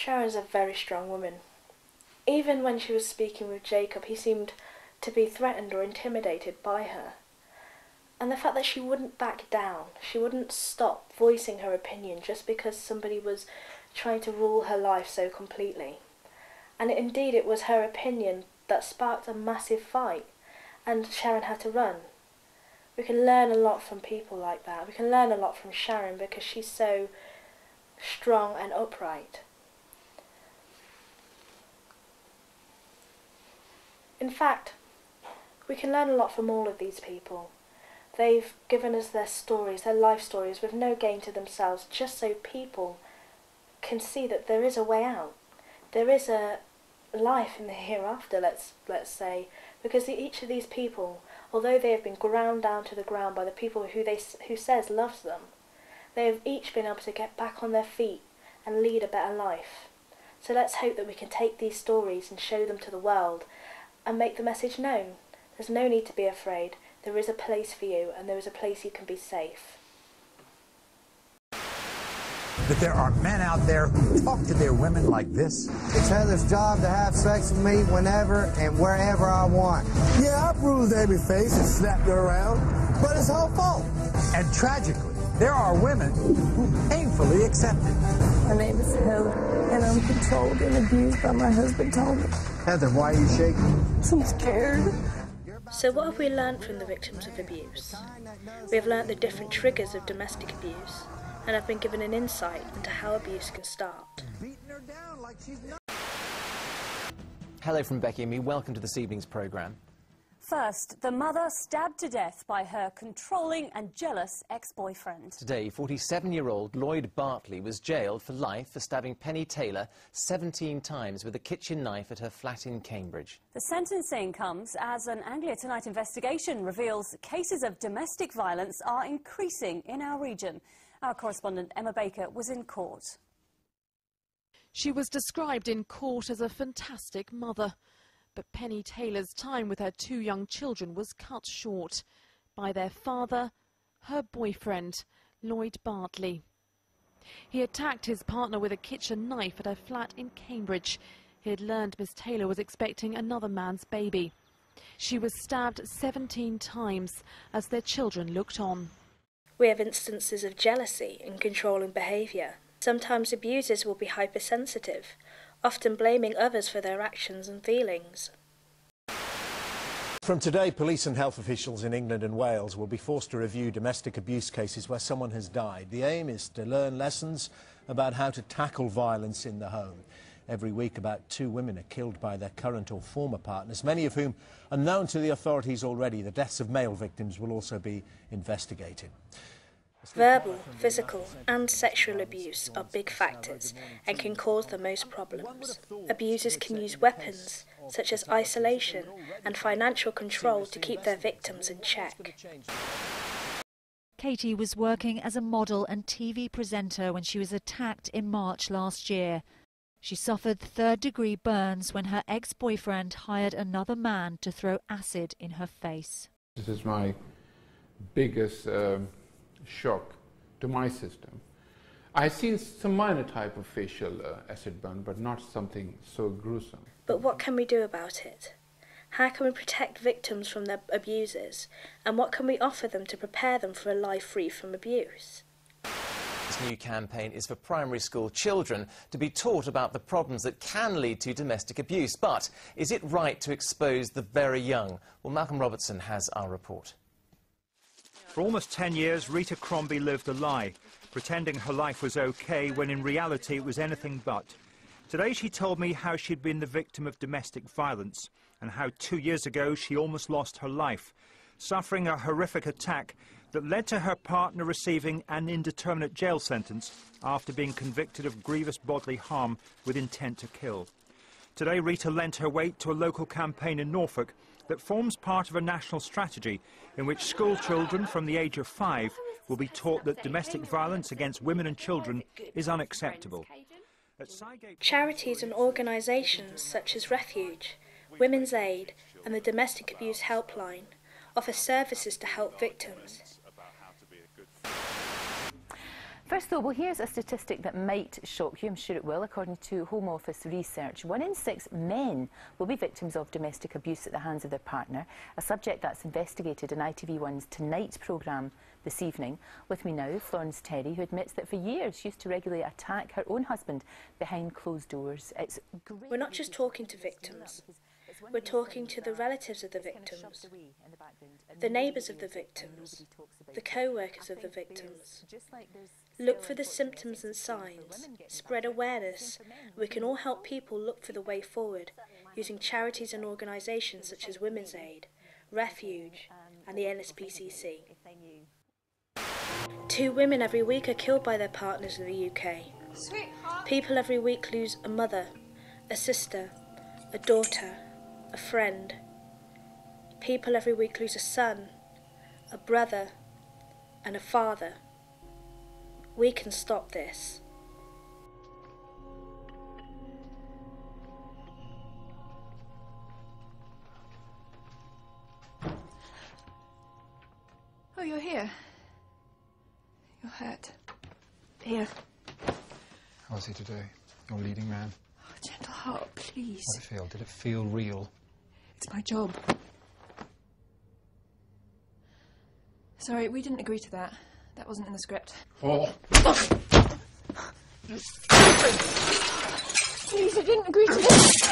Sharon's a very strong woman. Even when she was speaking with Jacob, he seemed to be threatened or intimidated by her. And the fact that she wouldn't back down, she wouldn't stop voicing her opinion just because somebody was trying to rule her life so completely. And indeed it was her opinion that sparked a massive fight, and Sharon had to run. We can learn a lot from people like that. We can learn a lot from Sharon because she's so strong and upright. In fact, we can learn a lot from all of these people. They've given us their stories, their life stories, with no gain to themselves, just so people can see that there is a way out. There is a life in the hereafter, let's say, because each of these people, although they have been ground down to the ground by the people who says loves them, they have each been able to get back on their feet and lead a better life. So let's hope that we can take these stories and show them to the world and make the message known. There's no need to be afraid. There is a place for you, and there is a place you can be safe. That there are men out there who talk to their women like this. It's Heather's job to have sex with me whenever and wherever I want. Yeah, I bruised Amy's face and snapped her around, but it's her fault. And tragically, there are women who painfully accept it. My name is Heather, and I'm controlled and abused by my husband, Tony. Heather, why are you shaking? I'm scared. So what have we learnt from the victims of abuse? We have learnt the different triggers of domestic abuse, and have been given an insight into how abuse can start. Hello from Becky and me, welcome to this evening's programme. First, the mother stabbed to death by her controlling and jealous ex-boyfriend. Today, 47-year-old Lloyd Bartley was jailed for life for stabbing Penny Taylor 17 times with a kitchen knife at her flat in Cambridge. The sentencing comes as an Anglia Tonight investigation reveals cases of domestic violence are increasing in our region. Our correspondent Emma Baker was in court. She was described in court as a fantastic mother. But Penny Taylor's time with her 2 young children was cut short by their father, her boyfriend, Lloyd Bartley. He attacked his partner with a kitchen knife at her flat in Cambridge. He had learned Miss Taylor was expecting another man's baby. She was stabbed 17 times as their children looked on. We have instances of jealousy and controlling behaviour. Sometimes abusers will be hypersensitive, often blaming others for their actions and feelings. From today, police and health officials in England and Wales will be forced to review domestic abuse cases where someone has died. The aim is to learn lessons about how to tackle violence in the home. Every week, about 2 women are killed by their current or former partners, many of whom are known to the authorities already. The deaths of male victims will also be investigated. Verbal, physical and sexual abuse are big factors and can cause the most problems. Abusers can use weapons such as isolation and financial control to keep their victims in check. Katie was working as a model and TV presenter when she was attacked in March last year. She suffered third-degree burns when her ex-boyfriend hired another man to throw acid in her face. This is my biggest shock to my system. I've seen some minor type of facial acid burn, but not something so gruesome. But what can we do about it? How can we protect victims from their abusers? And what can we offer them to prepare them for a life free from abuse? This new campaign is for primary school children to be taught about the problems that can lead to domestic abuse. But is it right to expose the very young? Well, Malcolm Robertson has our report. For almost 10 years, Rita Crombie lived a lie, pretending her life was okay when in reality it was anything but. Today she told me how she'd been the victim of domestic violence and how 2 years ago she almost lost her life, suffering a horrific attack that led to her partner receiving an indeterminate jail sentence after being convicted of grievous bodily harm with intent to kill. Today Rita lent her weight to a local campaign in Norfolk that forms part of a national strategy in which school children from the age of 5 will be taught that domestic violence against women and children is unacceptable. Charities and organisations such as Refuge, Women's Aid and the Domestic Abuse Helpline offer services to help victims. First though, well, here's a statistic that might shock you, I'm sure it will. According to Home Office research, 1 in 6 men will be victims of domestic abuse at the hands of their partner, a subject that's investigated in ITV1's Tonight programme this evening. With me now, Florence Terry, who admits that for years she used to regularly attack her own husband behind closed doors. We're not just talking to victims. We're talking to the relatives of the victims, the neighbours of the victims, the co-workers of the victims. Look for the symptoms and signs, spread awareness. We can all help people look for the way forward, using charities and organisations such as Women's Aid, Refuge and the NSPCC. 2 women every week are killed by their partners in the UK. People every week lose a mother, a sister, a daughter, a friend. People every week lose a son, a brother and a father. We can stop this. Oh, you're here. You're hurt. Here. How was he today? Your leading man? Oh, gentle heart, please. How did it feel? Did it feel real? It's my job. Sorry, we didn't agree to that. That wasn't in the script. Oh! Please, I didn't agree to this.